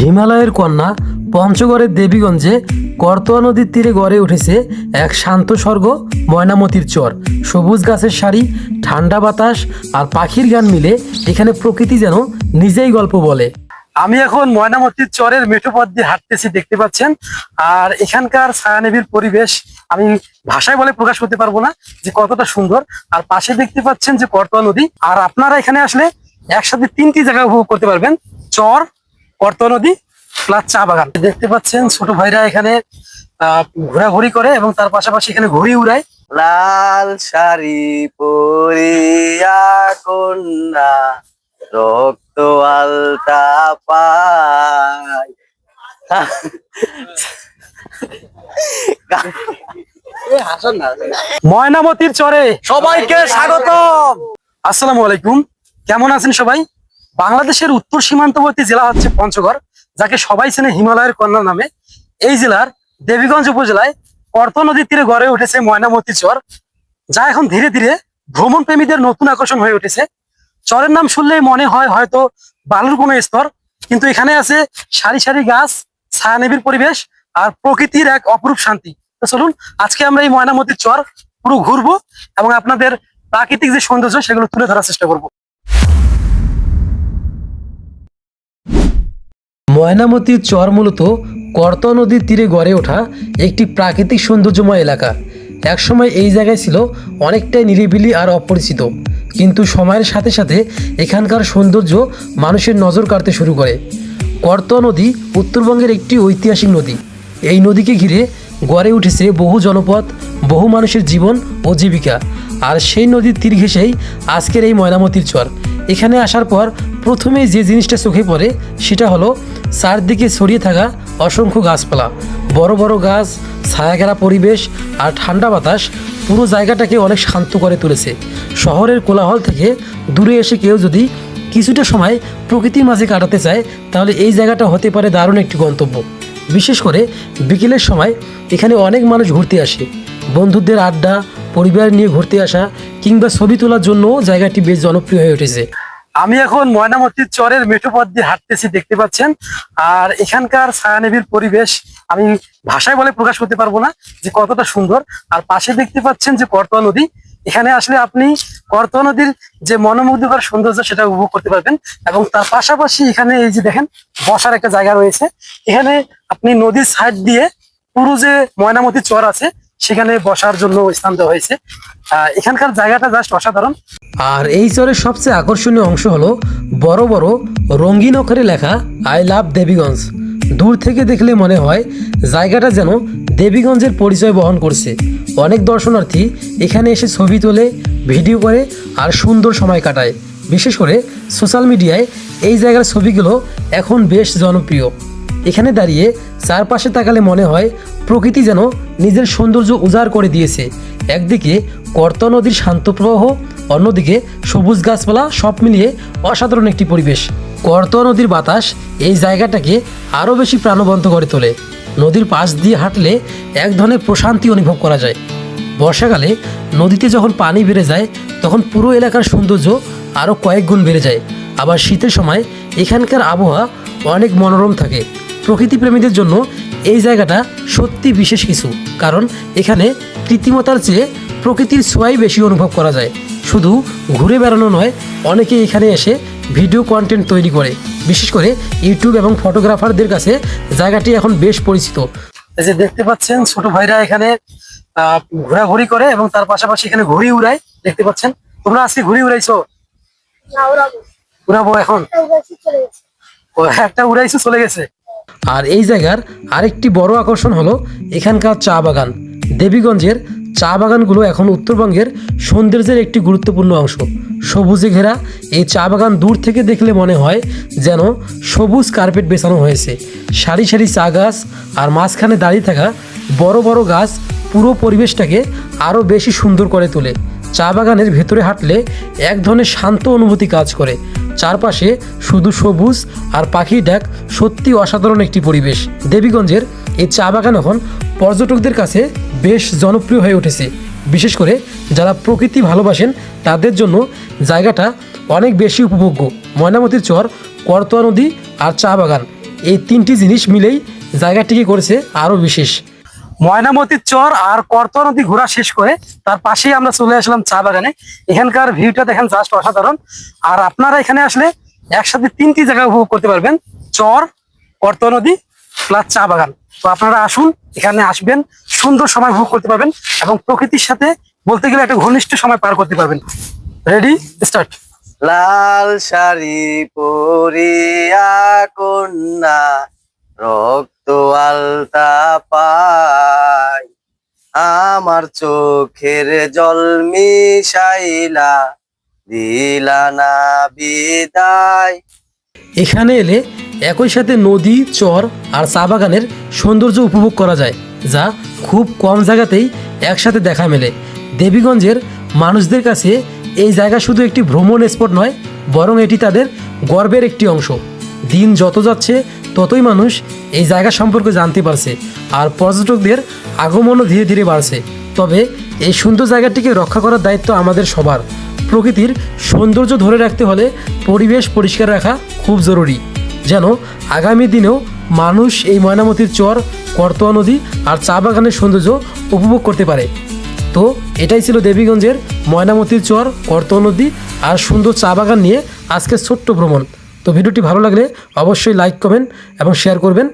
হিমালয়ের কন্যা পঞ্চগড়ের দেবীগঞ্জে করতোয়া নদীর তীরে গড়ে উঠেছে এক শান্ত স্বর্গ ময়নামতির চর। সবুজ গাছের সারি, ঠান্ডা বাতাস আর পাখির গান মিলে এখানে প্রকৃতি যেন নিজেই গল্প বলে। আমি এখন ময়নামতির চরের মেঠো পথ দিয়ে হাঁটতেছি, দেখতে পাচ্ছেন। আর এখানকার ছায়ানিবিড় পরিবেশ আমি ভাষায় বলে প্রকাশ করতে পারবো না যে কতটা সুন্দর। আর পাশে দেখতে পাচ্ছেন যে করতোয়া নদী। আর আপনারা এখানে আসলে একসাথে তিনটি জায়গা উপভোগ করতে পারবেন: চর, করতোয়া নদী প্লাস চা বাগান। দেখতে পাচ্ছেন ছোট ভাইরা এখানে ঘোরাঘুরি করে এবং তার পাশাপাশি এখানে ঘুড়ি উড়ায়। লাল শাড়ি পরিয়া কন্যা রক্ত আলতা পায়। ময়নামতির চরে সবাইকে স্বাগতম। আসসালামু আলাইকুম, কেমন আছেন সবাই? বাংলাদেশের উত্তর সীমান্তবর্তী জেলা হচ্ছে পঞ্চগড়, যাকে সবাই চেনে হিমালয়ের কন্যা নামে। এই জেলার দেবীগঞ্জ উপজেলায় করতোয়া নদীর তীরে গড়ে উঠেছে ময়নামতি চর, যা এখন ধীরে ধীরে ভ্রমণ প্রেমীদের নতুন আকর্ষণ হয়ে উঠেছে। চরের নাম শুনলেই মনে হয় হয়তো বালুর কোনো স্তর, কিন্তু এখানে আছে সারি সারি গাছ, ছায়ানিবিড় পরিবেশ আর প্রকৃতির এক অপরূপ শান্তি। তো চলুন আজকে আমরা এই ময়নামতির চর পুরো ঘুরবো এবং আপনাদের প্রাকৃতিক যে সৌন্দর্য সেগুলো তুলে ধরার চেষ্টা করব। ময়নামতির চর মূলত করতোয়া নদীর তীরে গড়ে ওঠা একটি প্রাকৃতিক সৌন্দর্যময় এলাকা। একসময় এই জায়গায় ছিল অনেকটাই নিরিবিলি আর অপরিচিত, কিন্তু সময়ের সাথে সাথে এখানকার সৌন্দর্য মানুষের নজর কাড়তে শুরু করে। করতোয়া নদী উত্তরবঙ্গের একটি ঐতিহাসিক নদী। এই নদীকে ঘিরে গড়ে উঠেছে বহু জনপদ, বহু মানুষের জীবন ও জীবিকা। আর সেই নদীর তীর ঘেঁষেই আজকের এই ময়নামতির চর। এখানে আসার পর প্রথমেই যে জিনিসটা চোখে পড়ে সেটা হলো চারদিকে ছড়িয়ে থাকা অসংখ্য গাছপালা, বড় বড় গাছ, ছায়াঘেরা পরিবেশ আর ঠান্ডা বাতাস পুরো জায়গাটাকে অনেক শান্ত করে তুলেছে। শহরের কোলাহল থেকে দূরে এসে কেউ যদি কিছুটা সময় প্রকৃতির মাঝে কাটাতে চায় তাহলে এই জায়গাটা হতে পারে দারুণ একটি গন্তব্য। বিশেষ করে বিকেলের সময় এখানে অনেক মানুষ ঘুরতে আসে। বন্ধুদের আড্ডা, পরিবার নিয়ে ঘুরতে আসা কিংবা ছবি তোলার জন্য জায়গাটি বেশ জনপ্রিয় হয়ে উঠেছে। আমি এখন ময়নামতির চরের মেঠো পথ দিয়ে হাঁটতেছি, দেখতে পাচ্ছেন। আর এখানকার ছায়ানিবিড় পরিবেশ আমি ভাষায় বলে প্রকাশ করতে পারবো না যে কতটা সুন্দর। আর পাশে দেখতে পাচ্ছেন যে করতোয়া নদী। এখানে আসলে আপনি করতোয়া নদীর যে মনোমুগ্ধকর সৌন্দর্য সেটা উপভোগ করতে পারবেন। এবং তার পাশাপাশি এখানে এই যে দেখেন বসার একটা জায়গা রয়েছে। এখানে আপনি নদীর সাইড দিয়ে পুরো যে ময়নামতি চর আছে সেখানে বসার জন্য স্থান দেওয়া হয়েছে। এখানকার জায়গাটা জাস্ট অসাধারণ। আর এই চরের সবচেয়ে আকর্ষণীয় অংশ হলো বড় বড় রঙিন অক্ষরে লেখা আই লাভ দেবীগঞ্জ। দূর থেকে দেখলে মনে হয় জায়গাটা যেন দেবীগঞ্জের পরিচয় বহন করছে। অনেক দর্শনার্থী এখানে এসে ছবি তোলে, ভিডিও করে আর সুন্দর সময় কাটায়। বিশেষ করে সোশ্যাল মিডিয়ায় এই জায়গার ছবিগুলো এখন বেশ জনপ্রিয়। এখানে দাঁড়িয়ে চারপাশে তাকালে মনে হয় প্রকৃতি যেন নিজের সৌন্দর্য উজাড় করে দিয়েছে। একদিকে করতোয়া নদীর শান্ত প্রবাহ, অন্যদিকে সবুজ গাছপালা, সব মিলিয়ে অসাধারণ একটি পরিবেশ। করতোয়া নদীর বাতাস এই জায়গাটাকে আরও বেশি প্রাণবন্ত করে তোলে। নদীর পাশ দিয়ে হাঁটলে এক ধরনের প্রশান্তি অনুভব করা যায়। বর্ষাকালে নদীতে যখন পানি বেড়ে যায় তখন পুরো এলাকার সৌন্দর্য আরও কয়েক গুণ বেড়ে যায়। আবার শীতের সময় এখানকার আবহাওয়া অনেক মনোরম থাকে। প্রকৃতিপ্রেমীদের জন্য এই জায়গাটা সত্যি বিশেষ কিছু, কারণ এখানে কৃত্রিমতার চেয়ে প্রকৃতির ছোঁয়াই বেশি অনুভব করা যায়। শুধু ঘুরে বেড়ানো নয়, অনেকে এখানে এসে ভিডিও কন্টেন্ট তৈরি করে। বিশেষ করে ইউটিউব এবং ফটোগ্রাফারদের কাছে জায়গাটি এখন বেশ পরিচিত। এই যে দেখতে পাচ্ছেন ছোট ভাইরা এখানে ঘোরাঘুরি করে এবং তার পাশাপাশি এখানে ঘুড়ি উড়ায়, দেখতে পাচ্ছেন। তোমরা আজকে ঘুড়ি উড়াইছো? উড়াবো এখন। একটা উড়াইছো, চলে গেছে। আর এই জায়গার আরেকটি বড় আকর্ষণ হলো এখানকার চা বাগান। দেবীগঞ্জের চা বাগানগুলো এখন উত্তরবঙ্গের সৌন্দর্যের একটি গুরুত্বপূর্ণ অংশ। সবুজে ঘেরা এই চা বাগান দূর থেকে দেখলে মনে হয় যেন সবুজ কার্পেট বেছানো হয়েছে। সারি সারি চা গাছ আর মাঝখানে দাঁড়িয়ে থাকা বড় বড় গাছ পুরো পরিবেশটাকে আরও বেশি সুন্দর করে তোলে। চা বাগানের ভেতরে হাঁটলে এক ধরনের শান্ত অনুভূতি কাজ করে। চারপাশে শুধু সবুজ আর পাখির ডাক, সত্যি অসাধারণ একটি পরিবেশ। দেবীগঞ্জের এই চা বাগান এখন পর্যটকদের কাছে বেশ জনপ্রিয় হয়ে উঠেছে। বিশেষ করে যারা প্রকৃতি ভালোবাসেন তাদের জন্য জায়গাটা অনেক বেশি উপভোগ্য। ময়নামতির চর, করতোয়া নদী আর চা বাগান এই তিনটি জিনিস মিলেই জায়গাটিকে করেছে আরও বিশেষ। ময়নামতির চর আর করতোয়া নদী ঘোরা শেষ করে তার পাশেই আমরা চলে আসলাম চা বাগানে। এখানকার ভিউটা দেখেন জাস্ট অসাধারণ। আর আপনারা এখানে আসলে একসাথে তিনটি জায়গা উপভোগ করতে পারবেন, চর, করতোয়া নদী প্লাস চা বাগান। তো আপনারা আসুন, এখানে আসবেন, সুন্দর সময় উপভোগ করতে পারবেন এবং প্রকৃতির সাথে বলতে গেলে একটা ঘনিষ্ঠ সময় পার করতে পারবেন। Ready, start. লাল শাড়ি পরিয়া কন্যা রক্ত আলতা পায়, আমার চোখের জল মিশাইলা দিলা না বিদায়। এখানে এলে একই সাথে নদী, চর আর চা বাগানের সৌন্দর্য উপভোগ করা যায়, যা খুব কম জায়গাতেই একসাথে দেখা মেলে। দেবীগঞ্জের মানুষদের কাছে এই জায়গা শুধু একটি ভ্রমণ স্পট নয়, বরং এটি তাদের গর্বের একটি অংশ। দিন যত যাচ্ছে ততই মানুষ এই জায়গা সম্পর্কে জানতে পারছে আর পর্যটকদের আগমনও ধীরে ধীরে বাড়ছে। তবে এই সুন্দর জায়গাটিকে রক্ষা করার দায়িত্ব আমাদের সবার। প্রকৃতির সৌন্দর্য ধরে রাখতে হলে পরিবেশ পরিষ্কার রাখা খুব জরুরি, যেন আগামী দিনেও মানুষ এই ময়নামতির চর, করতোয়া নদী আর চা বাগানের সৌন্দর্য উপভোগ করতে পারে। তো এটাই ছিল দেবীগঞ্জের ময়নামতির চর, করতোয়া নদী আর সুন্দর চা বাগান নিয়ে আজকের ছোট্ট ভ্রমণ। তো ভিডিওটি ভালো লাগলে অবশ্যই লাইক, কমেন্ট এবং শেয়ার করবেন।